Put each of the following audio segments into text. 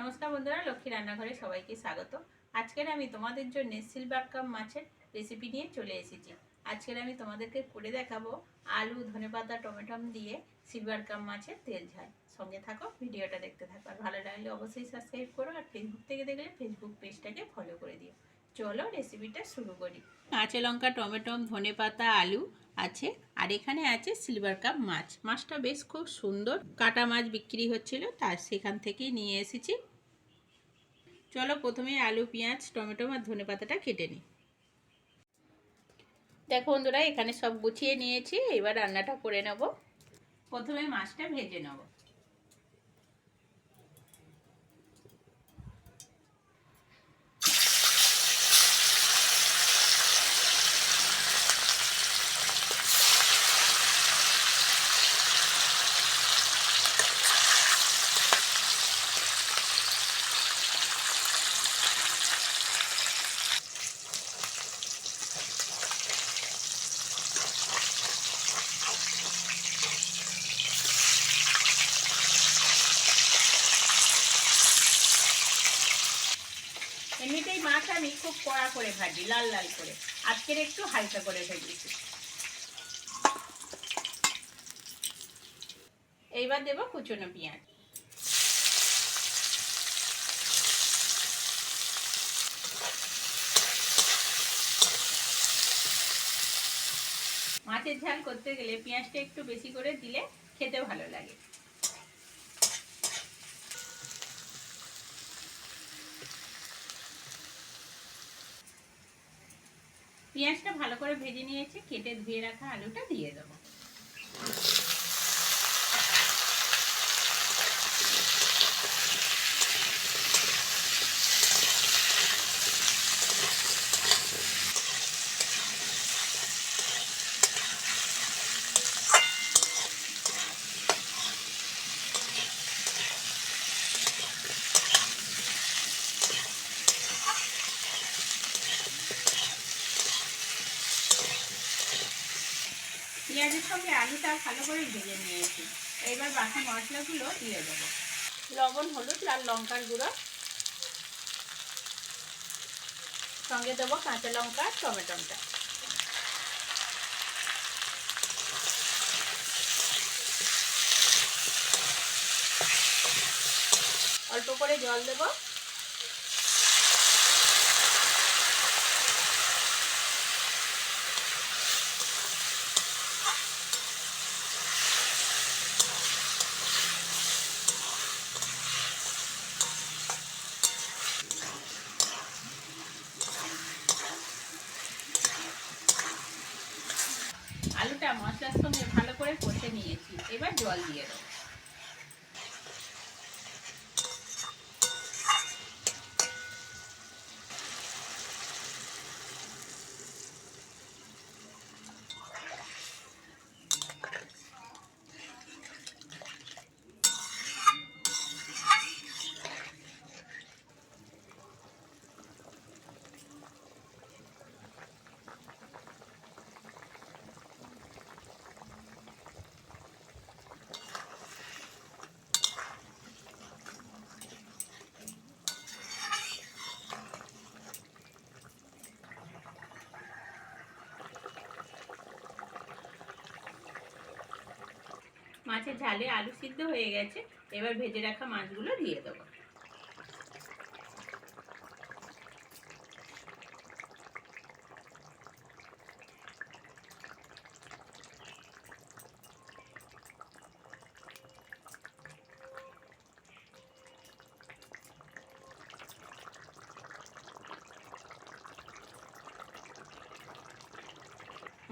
নমস্কার বন্ধুরা, লক্ষ্মী রান্নাঘরে সবাইকে স্বাগত। আজকের আমি তোমাদের জন্য সিলভার কাপ মাছের রেসিপি নিয়ে চলে এসেছি। আজকের আমি তোমাদেরকে করে দেখাবো আলু, ধনেপাতা, টমেটো দিয়ে সিলভার কাপ মাছের তেল ঝাল। সঙ্গে থাকো, ভিডিওটা দেখতে থাকো। আর ভালো লাগলে অবশ্যই সাবস্ক্রাইব করো, আর ফেসবুক থেকে দেখলে ফেসবুক পেজটাকে ফলো করে দিও। চলো রেসিপিটা শুরু করি। কাঁচা লঙ্কা, টমেটো, ধনেপাতা, আলু আছে, আর এখানে আছে সিলভার কাপ মাছ। মাছটা বেশ খুব সুন্দর, কাটা মাছ বিক্রি হচ্ছিল, তার সেখান থেকেই নিয়ে এসেছি। চলো প্রথমে আলু, পেঁয়াজ, টমেটো আর ধনেপাতাটা কেটে নিই। দেখো বন্ধুরা, এখানে সব গুছিয়ে নিয়েছি। এবার রান্নাটা করে নেব। প্রথমে মাছটা ভেজে নেব। এমনিতেই মাছ আমি খুব কড়া করে ভাজি, লাল লাল করে। আজকের একটু হালকা করে ভেজেছি। এইবার দেব কুচনো পেঁয়াজ। মাছের ঝাল করতে গেলে পেঁয়াজটা একটু বেশি করে দিলে খেতে ভালো লাগে। পেঁয়াজটা ভালো করে ভেজে নিয়েছি। কেটে ধুয়ে রাখা আলুটা দিয়ে দেবো। পেঁয়াজের সঙ্গে আলুটা ভালো করে ভেজে নিয়েছি। এবার বাকি মশলাগুলো দিয়ে দেবো। লবণ, হলুদ, লাল লঙ্কার গুঁড়ো, সঙ্গে দেবো কাঁচা লঙ্কা, টমেটোটা। অল্প করে জল দেবো। আলুটা মশলার সঙ্গে ভালো করে কষে নিয়েছি। এবার জল দিয়ে দেবো। মাছের ঝালে আলু সিদ্ধ হয়ে গেছে। এবার ভেজে রাখা মাছগুলো দিয়ে দেবো।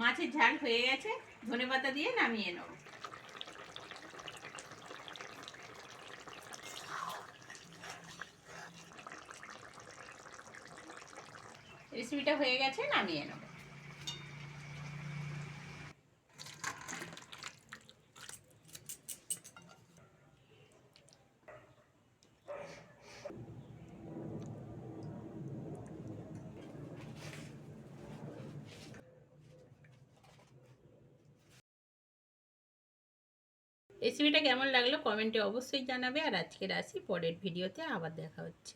মাছের ঝাল হয়ে গেছে। ধনেপাতা দিয়ে নামিয়ে নেব। রেসিপিটা হয়ে গেছে, নামিয়ে নেব। রেসিপিটা কেমন লাগলো কমেন্টে অবশ্যই জানাবে। আর আজকের আসি, পরের ভিডিওতে আবার দেখা হচ্ছে।